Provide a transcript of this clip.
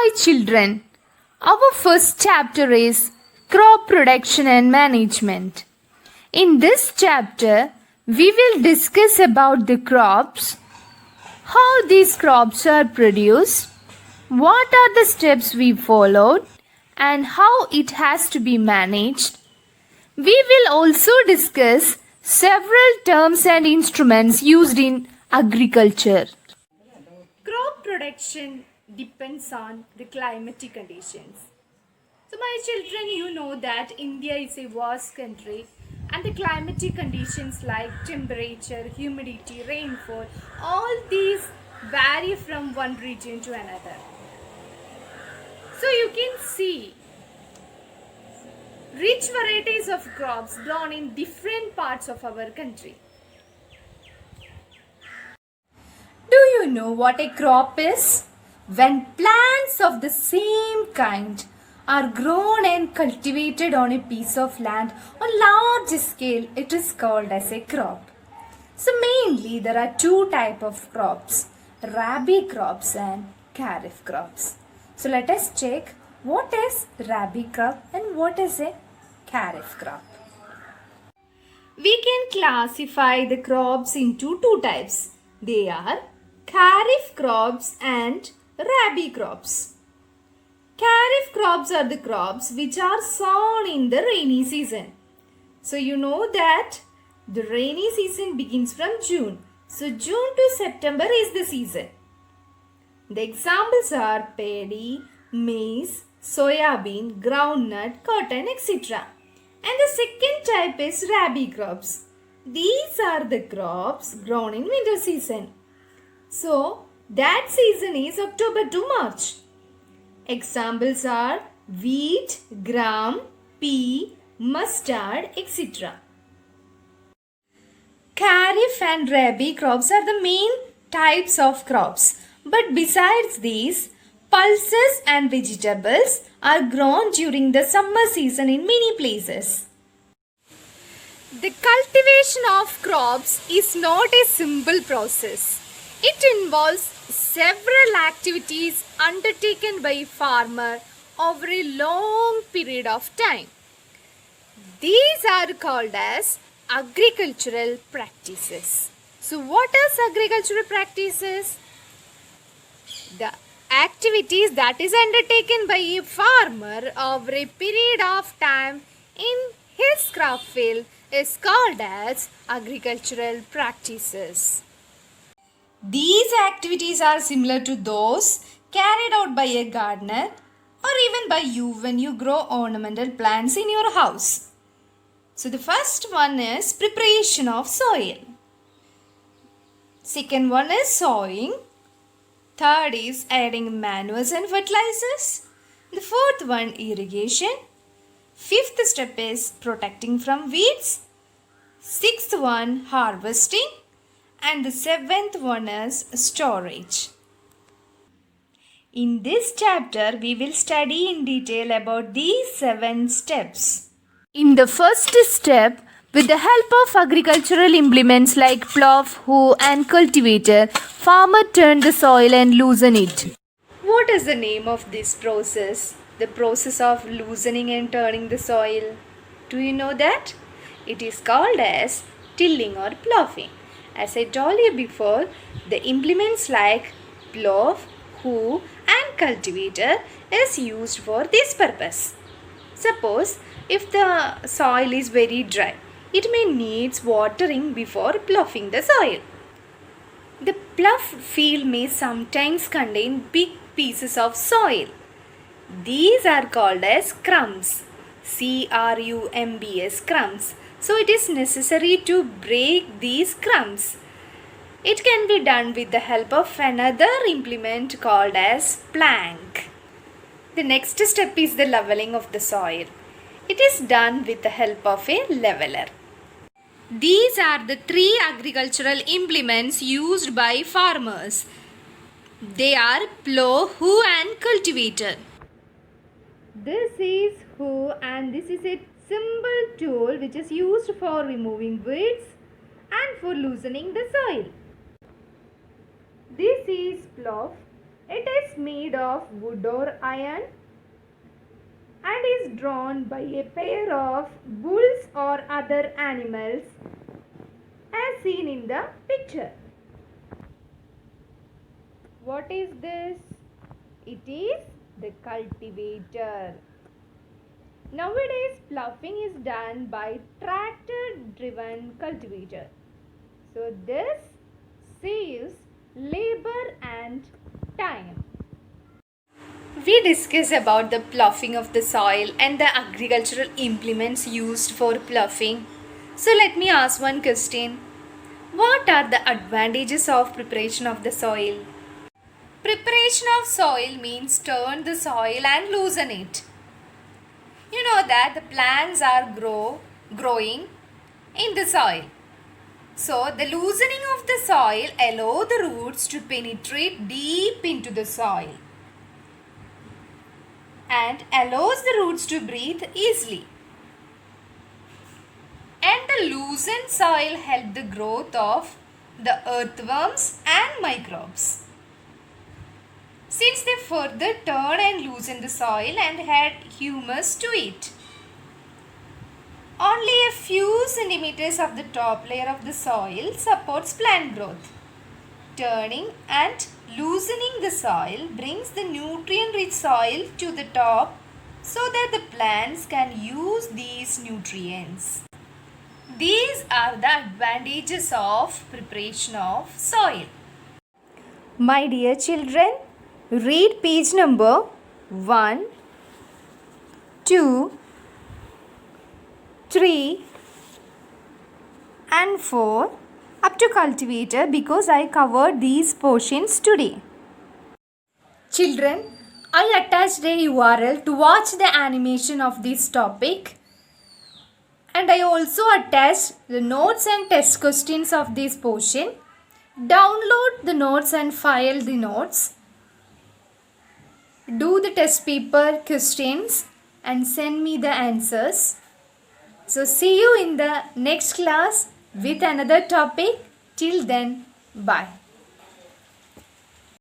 My children, our first chapter is crop production and management. In this chapter, we will discuss about the crops, how these crops are produced, what are the steps we followed, and how it has to be managed. We will also discuss several terms and instruments used in agriculture. Crop production depends on the climatic conditions. So my children, you know that India is a vast country and the climatic conditions like temperature, humidity, rainfall, all these vary from one region to another. So you can see rich varieties of crops grown in different parts of our country. Do you know what a crop is? When plants of the same kind are grown and cultivated on a piece of land on large scale, it is called as a crop. So mainly there are two types of crops, rabi crops and kharif crops. So let us check what is rabi crop and what is a kharif crop. We can classify the crops into two types. They are kharif crops and rabi crops. Kharif crops are the crops which are sown in the rainy season. So you know that the rainy season begins from June. So June to September is the season. The examples are paddy, maize, soyabean, groundnut, cotton, etc. And the second type is rabi crops. These are the crops grown in winter season. So that season is October to March. Examples are wheat, gram, pea, mustard, etc. Kharif and rabi crops are the main types of crops. But besides these, pulses and vegetables are grown during the summer season in many places. The cultivation of crops is not a simple process. It involves several activities undertaken by a farmer over a long period of time. These are called as agricultural practices. So what are agricultural practices? The activities that is undertaken by a farmer over a period of time in his crop field is called as agricultural practices. These activities are similar to those carried out by a gardener or even by you when you grow ornamental plants in your house. So the first one is preparation of soil. Second one is sowing. Third is adding manures and fertilizers. The fourth one, irrigation. Fifth step is protecting from weeds. Sixth one, harvesting. And the seventh one is storage. In this chapter, we will study in detail about these 7 steps. In the first step, with the help of agricultural implements like plough, hoe and cultivator, farmer turn the soil and loosen it. What is the name of this process? The process of loosening and turning the soil. Do you know that? It is called as tilling or ploughing. As I told you before, the implements like plough, hoe and cultivator is used for this purpose. Suppose if the soil is very dry, it may needs watering before ploughing the soil. The plough field may sometimes contain big pieces of soil. These are called as crumbs. C-R-U-M-B-S, crumbs. So it is necessary to break these crumbs. It can be done with the help of another implement called as plank. The next step is the leveling of the soil. It is done with the help of a leveler. These are the 3 agricultural implements used by farmers. They are plough, hoe and cultivator. This is hoe and this is a simple tool which is used for removing weeds and for loosening the soil. This is plough It is made of wood or iron and is drawn by a pair of bulls or other animals as seen in the picture. What is this? It is the cultivator. Nowadays, ploughing is done by tractor-driven cultivator. So this saves labor and time. We discussed about the ploughing of the soil and the agricultural implements used for ploughing. So let me ask one question. What are the advantages of preparation of the soil? Preparation of soil means turn the soil and loosen it. You know that the plants are growing in the soil. So the loosening of the soil allows the roots to penetrate deep into the soil and allows the roots to breathe easily. And the loosened soil helps the growth of the earthworms and microbes, since they further turn and loosen the soil and add humus to it. Only a few centimeters of the top layer of the soil supports plant growth. Turning and loosening the soil brings the nutrient-rich soil to the top so that the plants can use these nutrients. These are the advantages of preparation of soil. My dear children, read page number 1, 2, 3 and 4 up to cultivator because I covered these portions today. Children, I attached a URL to watch the animation of this topic, and I also attached the notes and test questions of this portion. Download the notes and file the notes. Do the test paper questions and send me the answers. So see you in the next class with another topic. Till then, bye.